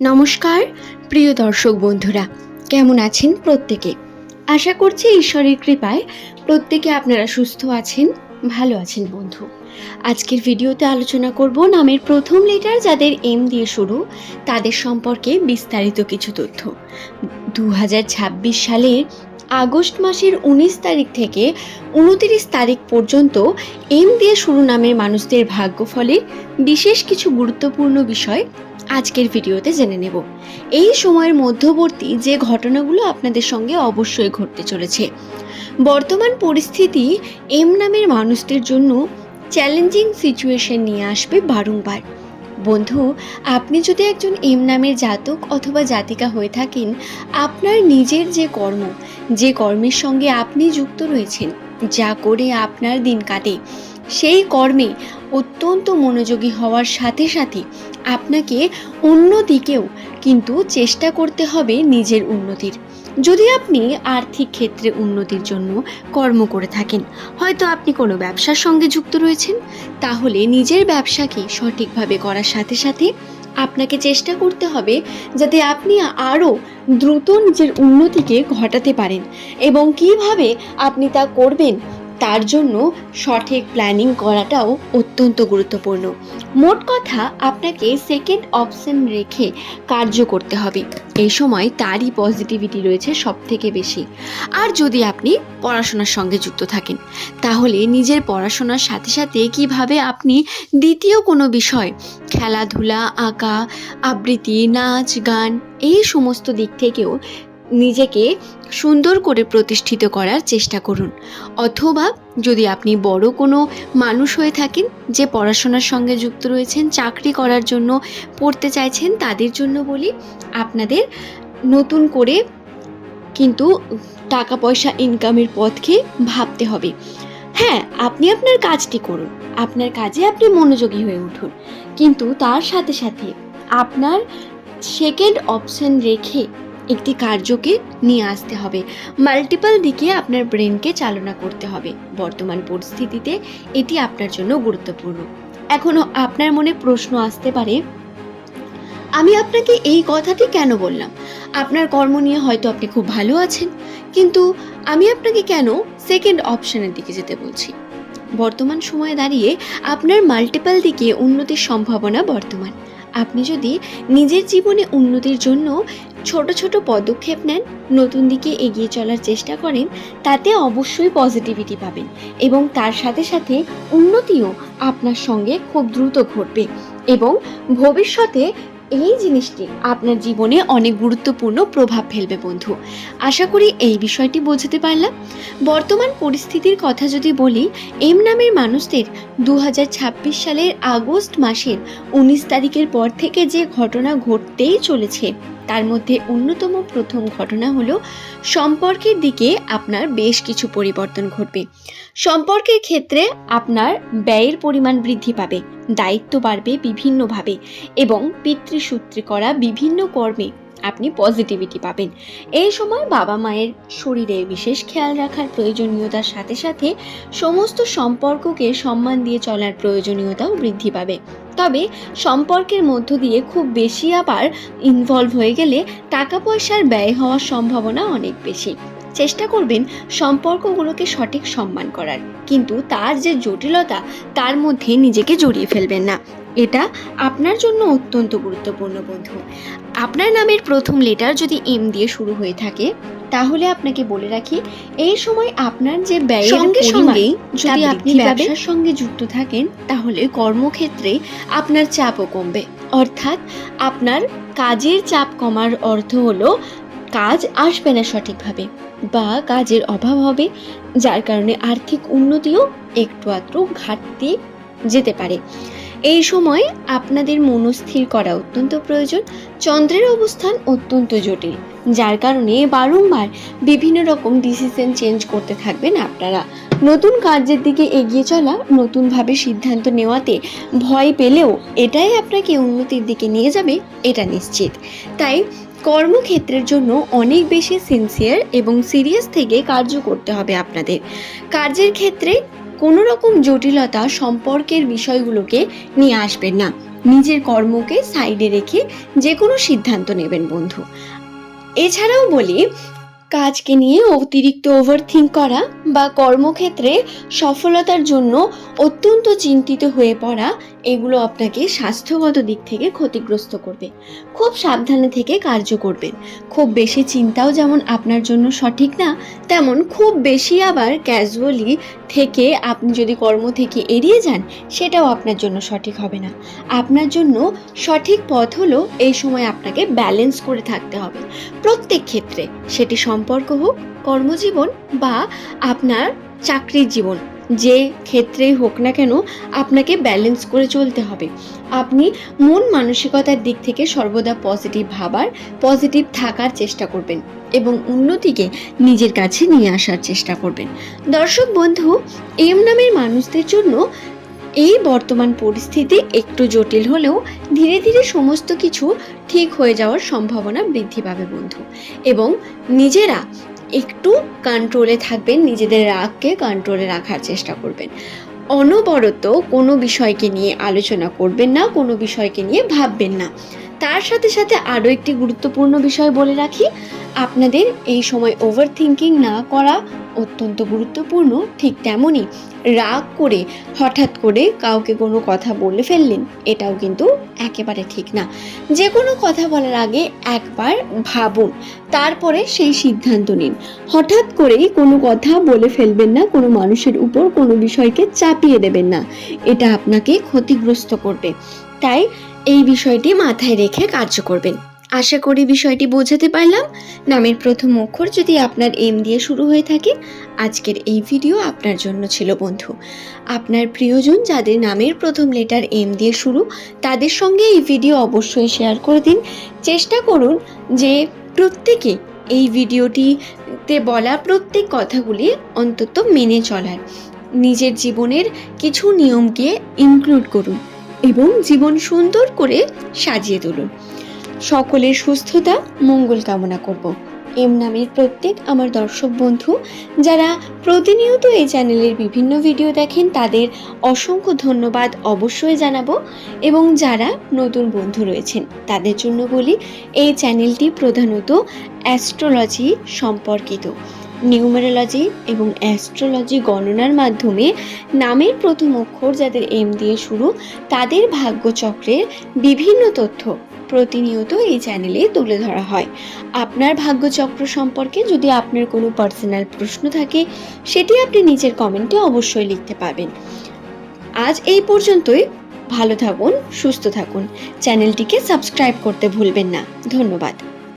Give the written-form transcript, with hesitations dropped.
নমস্কার প্রিয় দর্শক বন্ধুরা, কেমন আছেন প্রত্যেকে? আশা করছি ঈশ্বরের কৃপায় প্রত্যেকে আপনারা সুস্থ আছেন, ভালো আছেন। বন্ধু, আজকের ভিডিওতে আলোচনা করব নামের প্রথম লেটার যাদের এম দিয়ে শুরু তাদের সম্পর্কে বিস্তারিত কিছু তথ্য। 2026 সালের আগস্ট মাসের 19 তারিখ থেকে 29 তারিখ পর্যন্ত এম দিয়ে শুরু নামের মানুষদের ভাগ্যফলের বিশেষ কিছু গুরুত্বপূর্ণ বিষয় আজকের ভিডিওতে জেনে নেব। এই সময়ের মধ্যবর্তী যে ঘটনাগুলো আপনাদের সঙ্গে অবশ্যই ঘটতে চলেছে। বর্তমান পরিস্থিতি এম নামের মানুষদের জন্য চ্যালেঞ্জিং সিচুয়েশন নিয়ে আসবে বারংবার। বন্ধু, আপনি যদি একজন এম নামের জাতক অথবা জাতিকা হয়ে থাকেন, আপনার নিজের যে কর্মের সঙ্গে আপনি যুক্ত রয়েছেন, যা করে আপনার দিন কাটে, সেই কর্মে অত্যন্ত মনোযোগী হওয়ার সাথে সাথে আপনাকে অন্যদিকেও কিন্তু চেষ্টা করতে হবে নিজের উন্নতির। যদি আপনি আর্থিক ক্ষেত্রে উন্নতির জন্য কর্ম করে থাকেন, হয়তো আপনি কোনো ব্যবসার সঙ্গে যুক্ত রয়েছেন, তাহলে নিজের ব্যবসাকে সঠিকভাবে করার সাথে সাথে আপনাকে চেষ্টা করতে হবে যাতে আপনি আরও দ্রুত নিজের উন্নতিকে ঘটাতে পারেন। এবং কিভাবে আপনি তা করবেন তার জন্য সঠিক প্ল্যানিং করাটাও অত্যন্ত গুরুত্বপূর্ণ। মোট কথা, আপনাকে সেকেন্ড অপশন রেখে কার্য করতে হবে। এই সময় তারই পজিটিভিটি রয়েছে সব থেকে বেশি। আর যদি আপনি পড়াশোনার সঙ্গে যুক্ত থাকেন, তাহলে নিজের পড়াশোনার সাথে সাথে কিভাবে আপনি দ্বিতীয় কোনো বিষয়, খেলাধুলা, আঁকা, আবৃত্তি, নাচ, গান, এই সমস্ত দিক থেকেও নিজেকে সুন্দর করে প্রতিষ্ঠিত করার চেষ্টা করুন। অথবা যদি আপনি বড় কোনো মানুষ হয়ে থাকেন যে পড়াশোনার সঙ্গে যুক্ত রয়েছেন, চাকরি করার জন্য পড়তে চাইছেন, তাদের জন্য বলি, আপনাদের নতুন করে কিন্তু টাকা পয়সা ইনকামের পথকে ভাবতে হবে। হ্যাঁ, আপনি আপনার কাজটি করুন, আপনার কাজে আপনি মনোযোগী হয়ে উঠুন, কিন্তু তার সাথে সাথে আপনার সেকেন্ড অপশন রেখে একটি কার্যকে নিয়ে আসতে হবে। মাল্টিপল দিকে আপনার ব্রেনকে চালনা করতে হবে। বর্তমান পরিস্থিতিতে এটি আপনার জন্য গুরুত্বপূর্ণ। এখনও আপনার মনে প্রশ্ন আসতে পারে, আমি আপনাকে এই কথাটি কেন বললাম? আপনার কর্ম নিয়ে হয়তো আপনি খুব ভালো আছেন, কিন্তু আমি আপনাকে কেন সেকেন্ড অপশনের দিকে যেতে বলছি? বর্তমান সময়ে দাঁড়িয়ে আপনার মাল্টিপল দিকে উন্নতির সম্ভাবনা বর্তমান। আপনি যদি নিজের জীবনে উন্নতির জন্য ছোট ছোট পদক্ষেপ নেন, নতুন দিকে এগিয়ে চলার চেষ্টা করেন, তাতে অবশ্যই পজিটিভিটি পাবেন এবং তার সাথে সাথে উন্নতিও আপনার সঙ্গে খুব দ্রুত ঘটবে এবং ভবিষ্যতে এই জিনিসটি আপনার জীবনে অনেক গুরুত্বপূর্ণ প্রভাব ফেলবে। বন্ধু, আশা করি এই বিষয়টি বোঝাতে পারলাম। বর্তমান পরিস্থিতির কথা যদি বলি, এম নামের মানুষদের 2026 সালের আগস্ট মাসের 19 তারিখের পর থেকে যে ঘটনা ঘটতেই চলেছে, তার মধ্যে অন্যতম প্রথম ঘটনা হলো সম্পর্কের দিকে আপনার বেশ কিছু পরিবর্তন ঘটবে। সম্পর্কের ক্ষেত্রে আপনার ব্যয়ের পরিমাণ বৃদ্ধি পাবে, দায়িত্ব বাড়বে বিভিন্নভাবে এবং পিতৃসূত্রে করা বিভিন্ন কর্মে আপনি পজিটিভিটি পাবেন। এই সময় বাবা মায়ের শরীরের বিশেষ খেয়াল রাখার প্রয়োজনীয়তার সাথে সাথে সমস্ত সম্পর্ককে সম্মান দিয়ে চলার প্রয়োজনীয়তাও বৃদ্ধি পাবে। তবে সম্পর্কের মধ্য দিয়ে খুব বেশি আবার ইনভলভ হয়ে গেলে টাকা পয়সার ব্যয় হওয়ার সম্ভাবনা অনেক বেশি। চেষ্টা করবেন সম্পর্কগুলোকে সঠিক সম্মান করার, কিন্তু তার যে জটিলতা তার মধ্যে নিজেকে জড়িয়ে ফেলবেন না। এটা আপনার জন্য অত্যন্ত গুরুত্বপূর্ণ। বন্ধু, আপনার নামের প্রথম লেটার যদি এম দিয়ে শুরু হয়ে থাকে, তাহলে আপনাকে বলে রাখি, এই সময় আপনার যে ব্যয়ের সঙ্গে যদি আপনি ব্যবসার সঙ্গে যুক্ত থাকেন, তাহলে কর্মক্ষেত্রে আপনার চাপও কমবে। অর্থাৎ আপনার কাজের চাপ কমার অর্থ হলো কাজ আসবে না সঠিকভাবে বা কাজের অভাব হবে, যার কারণে আর্থিক উন্নতিও একটু আধটু ঘাটতি যেতে পারে। এই সময় আপনাদের মনস্থির করা অত্যন্ত প্রয়োজন। চন্দ্রের অবস্থান অত্যন্ত জটিল, যার কারণে বারংবার বিভিন্ন রকম ডিসিশন চেঞ্জ করতে থাকবেন আপনারা। নতুন কাজের দিকে এগিয়ে চলা, নতুনভাবে সিদ্ধান্ত নেওয়াতে ভয় পেলেও এটাই আপনাকে উন্নতির দিকে নিয়ে যাবে, এটা নিশ্চিত। তাই কর্মক্ষেত্রের জন্য অনেক বেশি সিনসিয়ার এবং সিরিয়াস থেকে কার্য করতে হবে আপনাদের। কাজের ক্ষেত্রে কোনো রকম জটিলতা সম্পর্কের বিষয়গুলোকে নিয়ে আসবেন না। নিজের কর্মকে সাইডে রেখে যে কোনো সিদ্ধান্ত নেবেন বন্ধু। এছাড়াও বলি, কাজকে নিয়ে অতিরিক্ত ওভারথিঙ্ক করা বা কর্মক্ষেত্রে সফলতার জন্য অত্যন্ত চিন্তিত হয়ে পড়া, এগুলো আপনাকে স্বাস্থ্যগত দিক থেকে ক্ষতিগ্রস্ত করবে। খুব সাবধানে থেকে কার্য করবেন। খুব বেশি চিন্তাও যেমন আপনার জন্য সঠিক না, তেমন খুব বেশি আবার ক্যাজুয়ালি থেকে আপনি যদি কর্ম থেকে এড়িয়ে যান, সেটাও আপনার জন্য সঠিক হবে না। আপনার জন্য সঠিক পথ হলো এই সময় আপনাকে ব্যালেন্স করে থাকতে হবে প্রত্যেক ক্ষেত্রে, সেটি সম্পর্ক হোক, কর্মজীবন বা আপনার চাকরির জীবন, যে ক্ষেত্রেই হোক না কেন আপনাকে ব্যালেন্স করে চলতে হবে। আপনি মন মানসিকতার দিক থেকে সর্বদা পজিটিভ ভাবার, পজিটিভ থাকার চেষ্টা করবেন এবং উন্নতিকে নিজের কাছে নিয়ে আসার চেষ্টা করবেন। দর্শক বন্ধু, এম নামের মানুষদের জন্য এই বর্তমান পরিস্থিতি একটু জটিল হলেও ধীরে ধীরে সমস্ত কিছু ঠিক হয়ে যাওয়ার সম্ভাবনা বৃদ্ধি পাবে বন্ধু। এবং নিজেরা একটু কন্ট্রোলে থাকবেন, নিজেদের রাগকে কন্ট্রোলে রাখার চেষ্টা করবেন। অনবরত কোনো বিষয়কে নিয়ে আলোচনা করবেন না, কোনো বিষয়কে নিয়ে ভাববেন না। তার সাথে সাথে আরও একটি গুরুত্বপূর্ণ বিষয় বলে রাখি, আপনাদের এই সময় ওভার থিঙ্কিং না করা অত্যন্ত গুরুত্বপূর্ণ। ঠিক তেমনই রাগ করে হঠাৎ করে কাউকে কোনো কথা বলে ফেললেন, এটাও কিন্তু একেবারে ঠিক না। যে কোনো কথা বলার আগে একবার ভাবুন, তারপরে সেই সিদ্ধান্ত নিন। হঠাৎ করেই কোনো কথা বলে ফেলবেন না, কোনো মানুষের উপর কোনো বিষয়কে চাপিয়ে দেবেন না, এটা আপনাকে ক্ষতিগ্রস্ত করবে। তাই এই বিষয়টি মাথায় রেখে কার্য করবেন। আশা করি বিষয়টি বোঝাতে পারলাম। নামের প্রথম অক্ষর যদি আপনার এম দিয়ে শুরু হয়ে থাকে, আজকের এই ভিডিও আপনার জন্য ছিল বন্ধু। আপনার প্রিয়জন যাদের নামের প্রথম লেটার এম দিয়ে শুরু, তাদের সঙ্গে এই ভিডিও অবশ্যই শেয়ার করে দিন। চেষ্টা করুন যে প্রত্যেকে এই ভিডিওটিতে বলা প্রত্যেক কথাগুলি অন্তত মেনে চলার। নিজের জীবনের কিছু নিয়মকে ইনক্লুড করুন এবং জীবন সুন্দর করে সাজিয়ে তুলুন। সকলের সুস্থতা, মঙ্গল কামনা করব। এম নামের প্রত্যেক আমার দর্শক বন্ধু যারা প্রতিনিয়ত এই চ্যানেলের বিভিন্ন ভিডিও দেখেন, তাদের অসংখ্য ধন্যবাদ অবশ্যই জানাবো। এবং যারা নতুন বন্ধু রয়েছেন তাদের জন্য বলি, এই চ্যানেলটি প্রধানত অ্যাস্ট্রোলজি সম্পর্কিত। নিউমেরোলজি এবং অ্যাস্ট্রোলজি গণনার মাধ্যমে নামের প্রথম অক্ষর যাদের এম দিয়ে শুরু, তাদের ভাগ্যচক্রের বিভিন্ন তথ্য প্রতিনিয়ত এই চ্যানেলে তুলে ধরা হয়। আপনার ভাগ্যচক্র সম্পর্কে যদি আপনার কোনো পার্সোনাল প্রশ্ন থাকে, সেটি আপনি নিচের কমেন্টে অবশ্যই লিখতে পারবেন। আজ এই পর্যন্তই। ভালো থাকুন, সুস্থ থাকুন। চ্যানেলটিকে সাবস্ক্রাইব করতে ভুলবেন না। ধন্যবাদ।